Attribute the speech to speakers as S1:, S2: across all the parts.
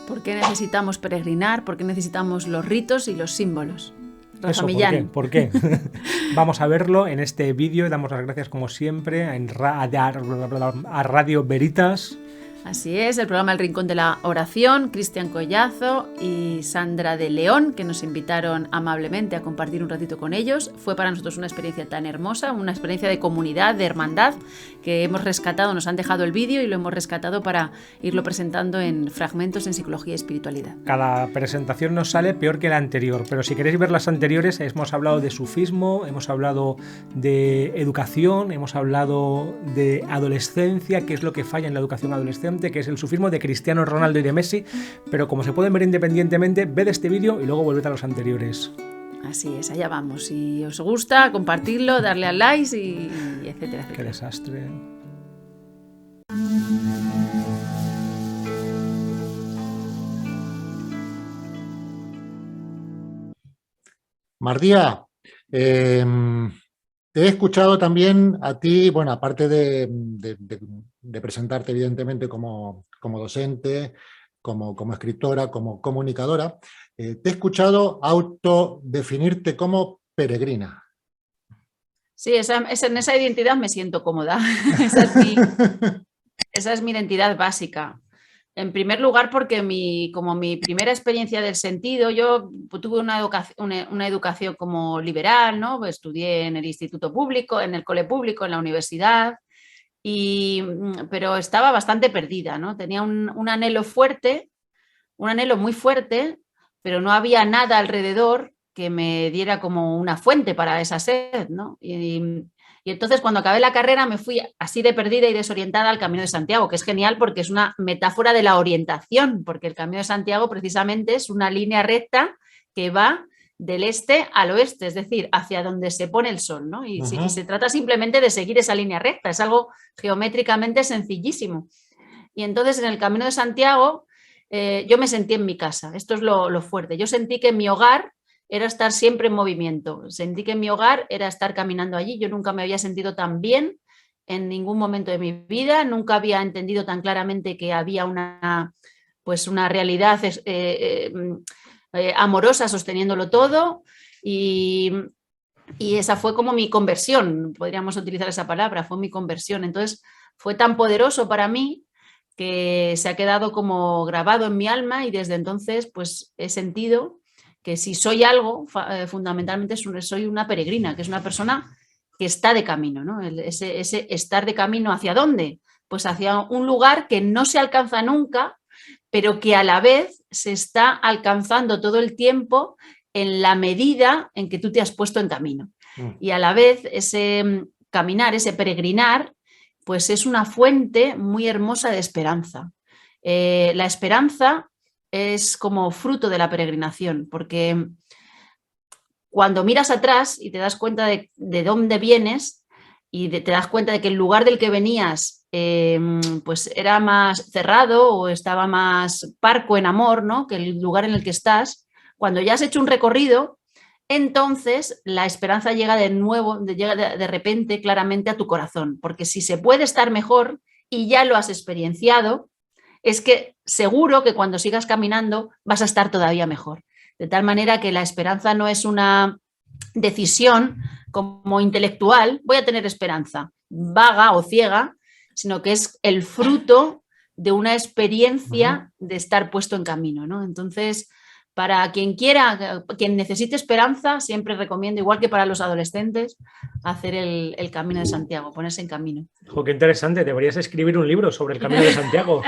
S1: ¿Por qué necesitamos peregrinar? ¿Por qué necesitamos los ritos y los símbolos? Rafa
S2: Eso,
S1: Millán.
S2: ¿por qué? Vamos a verlo en este vídeo. Damos las gracias, como siempre, a Radio Veritas.
S1: Así es, el programa El Rincón de la Oración, Cristian Collazo y Sandra de León, que nos invitaron amablemente a compartir un ratito con ellos. Fue para nosotros una experiencia tan hermosa, una experiencia de comunidad, de hermandad, que hemos rescatado, nos han dejado el vídeo y lo hemos rescatado para irlo presentando en fragmentos en Psicología y Espiritualidad.
S2: Cada presentación nos sale peor que la anterior, pero si queréis ver las anteriores, hemos hablado de sufismo, hemos hablado de educación, hemos hablado de adolescencia, qué es lo que falla en la educación adolescente, que es el sufismo de Cristiano Ronaldo y de Messi, pero como se pueden ver independientemente, ved este vídeo y luego volved a los anteriores.
S1: Así es, allá vamos. Si os gusta, compartidlo, darle al like y etcétera, etcétera.
S2: Qué desastre.
S3: Mardía, te he escuchado también a ti, bueno, aparte de presentarte evidentemente como docente, como escritora, como comunicadora, te he escuchado autodefinirte como peregrina.
S1: Sí, en esa identidad me siento cómoda. Esa es mi identidad básica. En primer lugar, porque como mi primera experiencia del sentido, yo tuve una educación como liberal, ¿no? Estudié en el instituto público, en el cole público, en la universidad, pero estaba bastante perdida, ¿no? Tenía un anhelo fuerte, un anhelo muy fuerte, pero no había nada alrededor que me diera como una fuente para esa sed, ¿no? Y entonces cuando acabé la carrera me fui así de perdida y desorientada al Camino de Santiago, que es genial porque es una metáfora de la orientación, porque el Camino de Santiago precisamente es una línea recta que va del este al oeste, es decir, hacia donde se pone el sol, ¿no? Y se trata simplemente de seguir esa línea recta, es algo geométricamente sencillísimo. Y entonces en el Camino de Santiago yo me sentí en mi casa, esto es lo fuerte, yo sentí que mi hogar era estar siempre en movimiento. Sentí que mi hogar era estar caminando allí. Yo nunca me había sentido tan bien en ningún momento de mi vida, nunca había entendido tan claramente que había una realidad amorosa sosteniéndolo todo y esa fue como mi conversión, podríamos utilizar esa palabra, fue mi conversión. Entonces fue tan poderoso para mí que se ha quedado como grabado en mi alma y desde entonces pues he sentido que si soy algo, fundamentalmente soy una peregrina, que es una persona que está de camino, ¿no? Ese estar de camino, ¿hacia dónde? Pues hacia un lugar que no se alcanza nunca, pero que a la vez se está alcanzando todo el tiempo en la medida en que tú te has puesto en camino. Y a la vez ese caminar, ese peregrinar, pues es una fuente muy hermosa de esperanza. La esperanza es como fruto de la peregrinación, porque cuando miras atrás y te das cuenta de dónde vienes y te das cuenta de que el lugar del que venías pues era más cerrado o estaba más parco en amor, ¿no? Que el lugar en el que estás, cuando ya has hecho un recorrido, entonces la esperanza llega de nuevo, llega de repente claramente a tu corazón, porque si se puede estar mejor y ya lo has experienciado, es que seguro que cuando sigas caminando vas a estar todavía mejor. De tal manera que la esperanza no es una decisión como intelectual, voy a tener esperanza, vaga o ciega, sino que es el fruto de una experiencia de estar puesto en camino, ¿no? Entonces, para quien quiera, quien necesite esperanza, siempre recomiendo, igual que para los adolescentes, hacer el Camino de Santiago, ponerse en camino.
S2: Oh, qué interesante, deberías escribir un libro sobre el Camino de Santiago.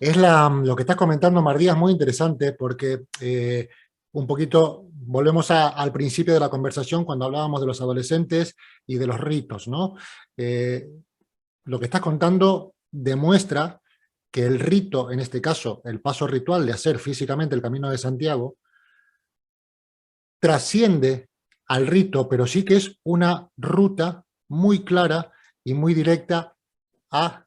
S3: Lo que estás comentando, Mardía, es muy interesante porque un poquito volvemos al principio de la conversación cuando hablábamos de los adolescentes y de los ritos, ¿no? Lo que estás contando demuestra que el rito, en este caso, el paso ritual de hacer físicamente el Camino de Santiago, trasciende al rito, pero sí que es una ruta muy clara y muy directa a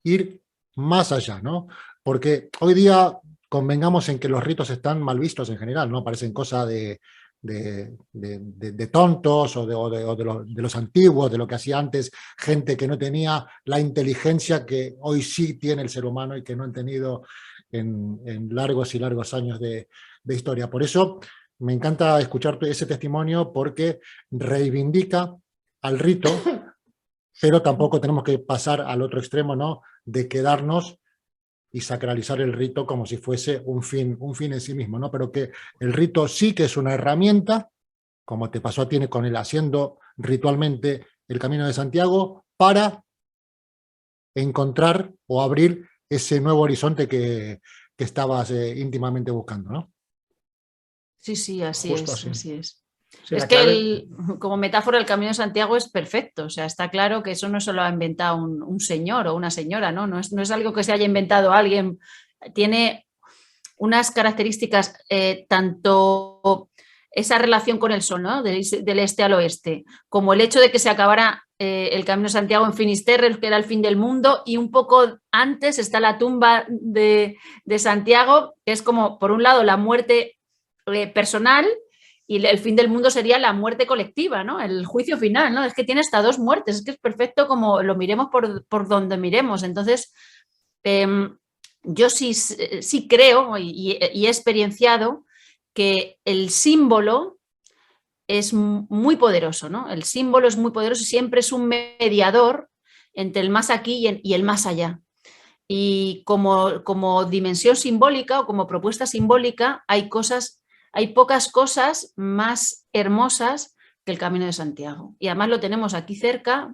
S3: ir más allá, ¿no? Porque hoy día convengamos en que los ritos están mal vistos en general, ¿no? Parecen cosa de de tontos o de los antiguos, de lo que hacía antes gente que no tenía la inteligencia que hoy sí tiene el ser humano y que no han tenido en largos y largos años de historia. Por eso me encanta escuchar ese testimonio, porque reivindica al rito, pero tampoco tenemos que pasar al otro extremo, ¿no? De quedarnos y sacralizar el rito como si fuese un fin en sí mismo, ¿no? Pero que el rito sí que es una herramienta, como te pasó a ti con el haciendo ritualmente el Camino de Santiago, para encontrar o abrir ese nuevo horizonte que estabas íntimamente buscando, ¿no?
S1: Sí, sí, así
S2: Justo
S1: es,
S2: así.
S1: así es.
S2: Sí,
S1: Es
S2: la
S1: que
S2: clave...
S1: como metáfora el Camino de Santiago es perfecto, o sea, está claro que eso no se lo ha inventado un señor o una señora, ¿no? No es algo que se haya inventado alguien, tiene unas características, tanto esa relación con el sol, ¿no? Del este al oeste, como el hecho de que se acabara el Camino de Santiago en Finisterre, que era el fin del mundo, y un poco antes está la tumba de Santiago, que es como, por un lado, la muerte personal, y el fin del mundo sería la muerte colectiva, ¿no? El juicio final, ¿no? Es que tiene hasta dos muertes, es que es perfecto como lo miremos por donde miremos. Entonces, yo sí creo y he experienciado que el símbolo es muy poderoso, ¿no? El símbolo es muy poderoso y siempre es un mediador entre el más aquí y el más allá. Y como dimensión simbólica o como propuesta simbólica hay pocas cosas más hermosas que el Camino de Santiago. Y además lo tenemos aquí cerca.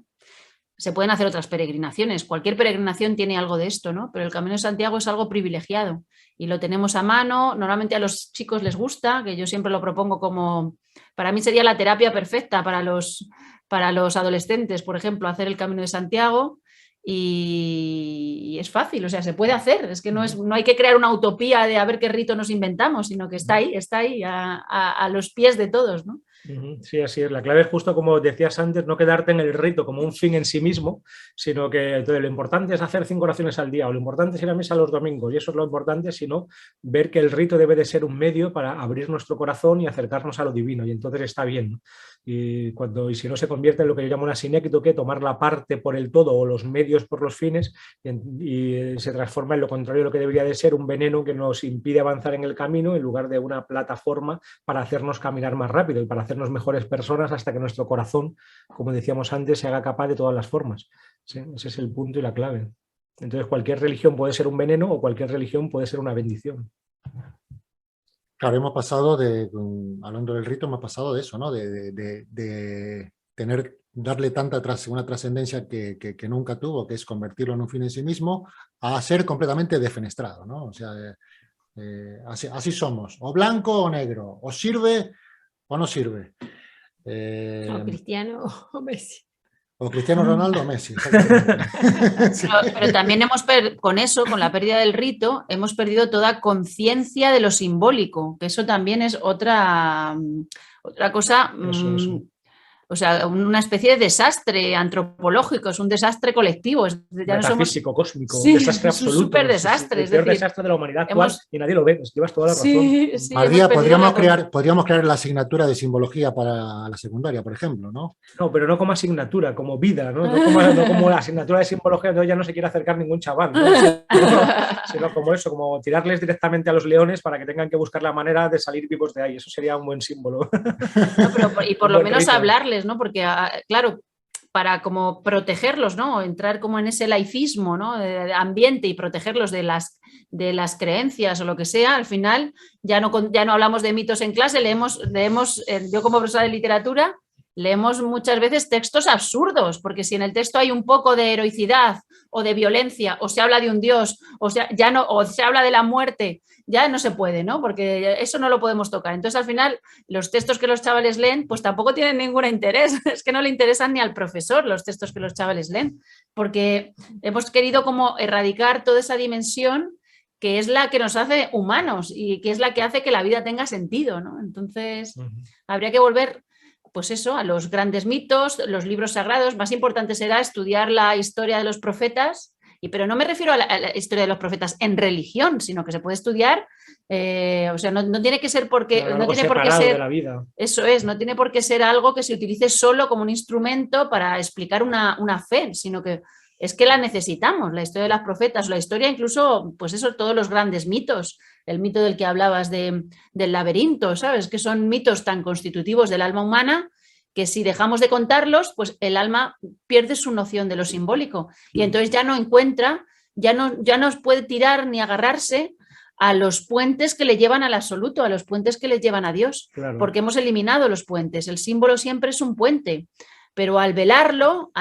S1: Se pueden hacer otras peregrinaciones, cualquier peregrinación tiene algo de esto, ¿no? Pero el Camino de Santiago es algo privilegiado y lo tenemos a mano. Normalmente a los chicos les gusta, que yo siempre lo propongo como, para mí sería la terapia perfecta para los adolescentes, por ejemplo, hacer el Camino de Santiago. Y es fácil, o sea, se puede hacer, es que no hay que crear una utopía de a ver qué rito nos inventamos, sino que está ahí a los pies de todos, ¿no?
S2: Sí, así es. La clave es justo como decías antes, no quedarte en el rito como un fin en sí mismo, sino que entonces, lo importante es hacer 5 oraciones al día, o lo importante es ir a misa los domingos, y eso es lo importante, sino ver que el rito debe de ser un medio para abrir nuestro corazón y acercarnos a lo divino, y entonces está bien, ¿no? Y si no se convierte en lo que yo llamo una sinécdoque, tomar la parte por el todo o los medios por los fines, y se transforma en lo contrario de lo que debería de ser, un veneno que nos impide avanzar en el camino en lugar de una plataforma para hacernos caminar más rápido y para hacernos mejores personas hasta que nuestro corazón, como decíamos antes, se haga capaz de todas las formas. ¿Sí? Ese es el punto y la clave. Entonces, cualquier religión puede ser un veneno o cualquier religión puede ser una bendición.
S3: Claro, hemos pasado hablando del rito, hemos pasado de eso, ¿no? De darle una trascendencia que nunca tuvo, que es convertirlo en un fin en sí mismo, a ser completamente defenestrado, ¿no? O sea, así somos, o blanco o negro, o sirve o no sirve.
S4: O Cristiano o Messi.
S3: O Cristiano Ronaldo o Messi.
S1: Sí. Pero también con eso, con la pérdida del rito, hemos perdido toda conciencia de lo simbólico, que eso también es otra cosa.
S2: Eso.
S1: O sea, una especie de desastre antropológico, es un desastre colectivo. Ya
S2: Metafísico, cósmico,
S1: sí,
S2: desastre
S1: es un
S2: absoluto.
S1: súper desastre.
S2: El peor desastre de la humanidad actual y nadie lo ve, es que llevas toda la razón.
S1: Sí,
S3: María, podríamos crear la asignatura de simbología para la secundaria, por ejemplo, ¿no?
S2: No, pero no como asignatura, como vida, ¿no? No como la asignatura de simbología, entonces ya no se quiere acercar ningún chaval, ¿no? Sino como eso, como tirarles directamente a los leones para que tengan que buscar la manera de salir vivos de ahí. Eso sería un buen símbolo.
S1: No, y por lo menos
S2: rito.
S1: hablarles, ¿no? Porque, claro, para como protegerlos, ¿no? Entrar como en ese laicismo, ¿no? De ambiente y protegerlos de las creencias o lo que sea, al final ya no hablamos de mitos en clase, leemos yo como profesora de literatura, leemos muchas veces textos absurdos, porque si en el texto hay un poco de heroicidad o de violencia, o se habla de un dios, o se habla de la muerte, ya no se puede, ¿no? Porque eso no lo podemos tocar. Entonces, al final, los textos que los chavales leen, pues tampoco tienen ningún interés. Es que no le interesan ni al profesor los textos que los chavales leen, porque hemos querido como erradicar toda esa dimensión que es la que nos hace humanos y que es la que hace que la vida tenga sentido, ¿no? Entonces, habría que volver, pues eso, a los grandes mitos, los libros sagrados. Más importante será estudiar la historia de los profetas Pero no me refiero a la historia de los profetas en religión, sino que se puede estudiar, o sea, no tiene que ser porque...
S2: Claro,
S1: no
S2: algo
S1: tiene por qué
S2: separado
S1: ser,
S2: de la vida.
S1: eso es, no tiene por qué ser algo que se utilice solo como un instrumento para explicar una fe, sino que es que la necesitamos, la historia de las profetas, la historia incluso, pues eso, todos los grandes mitos, el mito del que hablabas del laberinto, ¿sabes? Que son mitos tan constitutivos del alma humana que si dejamos de contarlos, pues el alma pierde su noción de lo simbólico y entonces ya no encuentra, ya no puede tirar ni agarrarse a los puentes que le llevan al absoluto, a los puentes que le llevan a Dios,
S2: Claro.
S1: porque hemos eliminado los puentes. El símbolo siempre es un puente, pero al velarlo,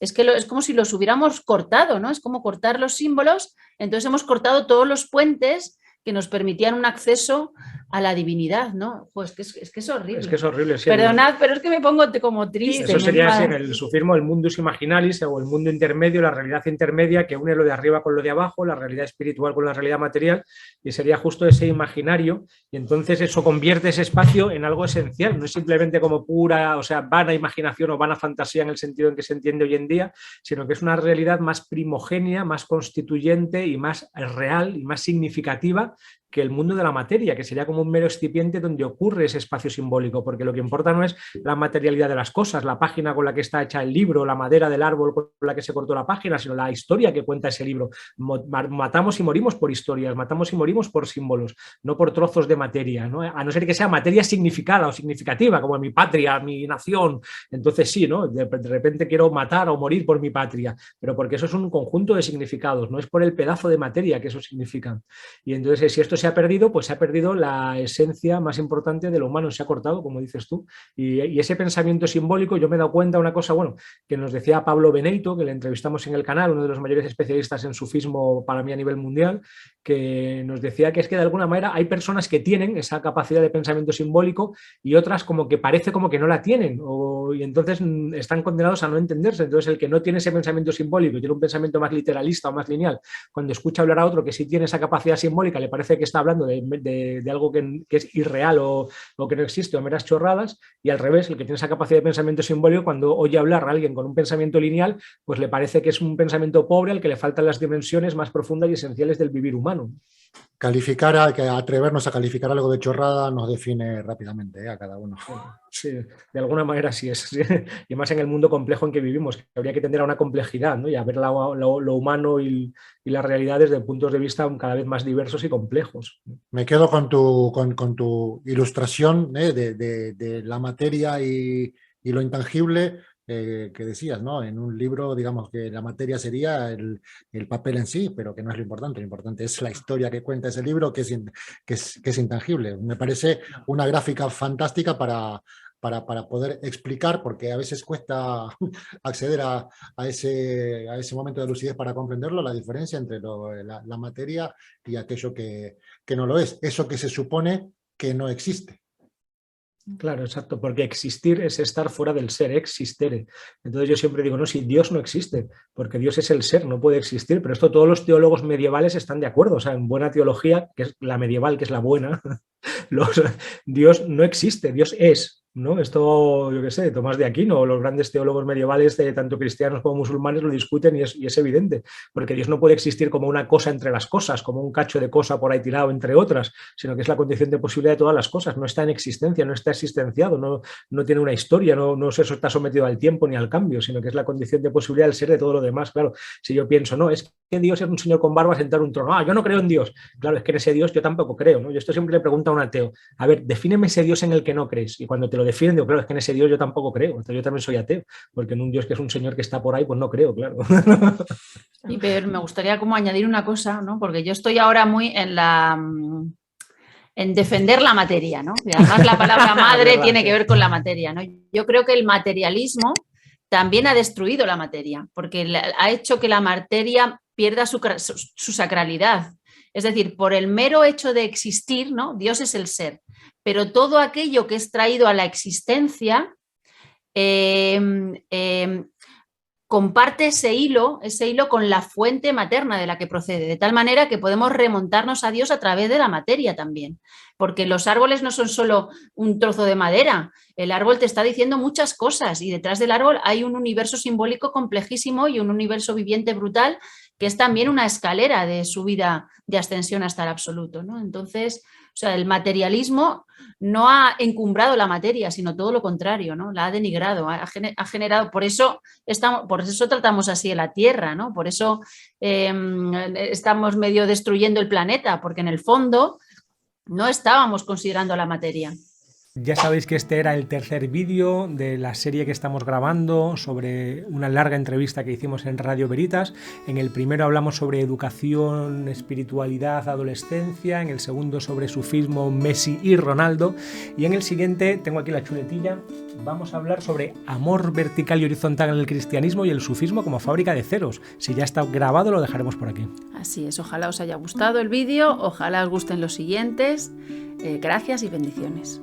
S1: es como si los hubiéramos cortado, ¿no? Es como cortar los símbolos, entonces hemos cortado todos los puentes que nos permitían un acceso a la divinidad, ¿no? Pues es que es horrible.
S2: Es que es horrible, sí.
S1: Perdonad, pero es que me pongo como triste.
S2: Eso sería así en el sufismo, el mundus imaginalis o el mundo intermedio, la realidad intermedia que une lo de arriba con lo de abajo, la realidad espiritual con la realidad material, y sería justo ese imaginario, y entonces eso convierte ese espacio en algo esencial, no es simplemente como pura, o sea, vana imaginación o vana fantasía en el sentido en que se entiende hoy en día, sino que es una realidad más primogénea, más constituyente y más real y más significativa que el mundo de la materia, que sería como un mero excipiente donde ocurre ese espacio simbólico, porque lo que importa no es la materialidad de las cosas, la página con la que está hecha el libro, la madera del árbol con la que se cortó la página, sino la historia que cuenta ese libro. Matamos y morimos por historias, matamos y morimos por símbolos, no por trozos de materia, ¿no? A no ser que sea materia significada o significativa, como mi patria, mi nación, entonces sí, ¿no? De repente quiero matar o morir por mi patria, pero porque eso es un conjunto de significados, no es por el pedazo de materia que eso significa. Y entonces, si esto se ha perdido, pues se ha perdido la esencia más importante de lo humano, se ha cortado, como dices tú, y ese pensamiento simbólico, yo me he dado cuenta de una cosa, bueno, que nos decía Pablo Beneyto, que le entrevistamos en el canal, uno de los mayores especialistas en sufismo para mí a nivel mundial, que nos decía que es que de alguna manera hay personas que tienen esa capacidad de pensamiento simbólico y otras como que parece como que no la tienen, y entonces están condenados a no entenderse. Entonces el que no tiene ese pensamiento simbólico, tiene un pensamiento más literalista o más lineal, cuando escucha hablar a otro que sí tiene esa capacidad simbólica, le parece que está hablando de algo que es irreal o que no existe o meras chorradas, y al revés, el que tiene esa capacidad de pensamiento simbólico, cuando oye hablar a alguien con un pensamiento lineal, pues le parece que es un pensamiento pobre al que le faltan las dimensiones más profundas y esenciales del vivir humano.
S3: Atrevernos a calificar algo de chorrada nos define rápidamente, a cada uno.
S2: Sí, de alguna manera sí es. Sí. Y más en el mundo complejo en que vivimos, que habría que tender a una complejidad, ¿no? Y a ver lo humano y la realidad desde puntos de vista cada vez más diversos y complejos.
S3: Me quedo con tu ilustración de la materia y lo intangible. Que decías, ¿no? En un libro, digamos que la materia sería el papel en sí, pero que no es lo importante es la historia que cuenta ese libro, que es intangible. Me parece una gráfica fantástica para poder explicar, porque a veces cuesta acceder a ese momento de lucidez para comprenderlo, la diferencia entre la materia y aquello que no lo es, eso que se supone que no existe.
S2: Claro, exacto, porque existir es estar fuera del ser, existere. Entonces yo siempre digo, no, si Dios no existe, porque Dios es el ser, no puede existir, pero esto todos los teólogos medievales están de acuerdo, o sea, en buena teología, que es la medieval, que es la buena, Dios no existe, Dios es, ¿no? Esto, yo qué sé, Tomás de Aquino, los grandes teólogos medievales, tanto cristianos como musulmanes, lo discuten y es evidente, porque Dios no puede existir como una cosa entre las cosas, como un cacho de cosa por ahí tirado entre otras, sino que es la condición de posibilidad de todas las cosas, no está en existencia, no está existenciado, no tiene una historia, no está sometido al tiempo ni al cambio, sino que es la condición de posibilidad del ser de todo lo demás. Claro, si yo pienso, no, es que Dios es un señor con barba sentado en un trono, yo no creo en Dios, claro, es que en ese Dios yo tampoco creo, ¿no? Yo esto siempre le pregunto a un ateo, a ver, defíneme ese Dios en el que no crees, y cuando te lo definen, digo, claro, es que en ese Dios yo tampoco creo, entonces yo también soy ateo, porque en un Dios que es un señor que está por ahí, pues no creo, claro.
S1: Y pero me gustaría como añadir una cosa, ¿no? Porque yo estoy ahora muy en defender la materia, ¿no? Y además la palabra madre tiene que ver con la materia, ¿no? Yo creo que el materialismo también ha destruido la materia, porque ha hecho que la materia pierda su sacralidad. Es decir, por el mero hecho de existir, ¿no? Dios es el ser, pero todo aquello que es traído a la existencia comparte ese hilo con la fuente materna de la que procede, de tal manera que podemos remontarnos a Dios a través de la materia también, porque los árboles no son solo un trozo de madera, el árbol te está diciendo muchas cosas y detrás del árbol hay un universo simbólico complejísimo y un universo viviente brutal que es también una escalera de subida, de ascensión hasta el absoluto, ¿no? Entonces, o sea, el materialismo no ha encumbrado la materia, sino todo lo contrario, ¿no? La ha denigrado, ha generado, por eso tratamos así a la Tierra, ¿no? Por eso estamos medio destruyendo el planeta, porque en el fondo no estábamos considerando la materia.
S2: Ya sabéis que este era el tercer vídeo de la serie que estamos grabando sobre una larga entrevista que hicimos en Radio Veritas. En el primero hablamos sobre educación, espiritualidad, adolescencia. En el segundo sobre sufismo, Messi y Ronaldo. Y en el siguiente, tengo aquí la chuletilla, vamos a hablar sobre amor vertical y horizontal en el cristianismo y el sufismo como fábrica de ceros. Si ya está grabado, lo dejaremos por aquí.
S1: Así es, ojalá os haya gustado el vídeo, ojalá os gusten los siguientes. Gracias y bendiciones.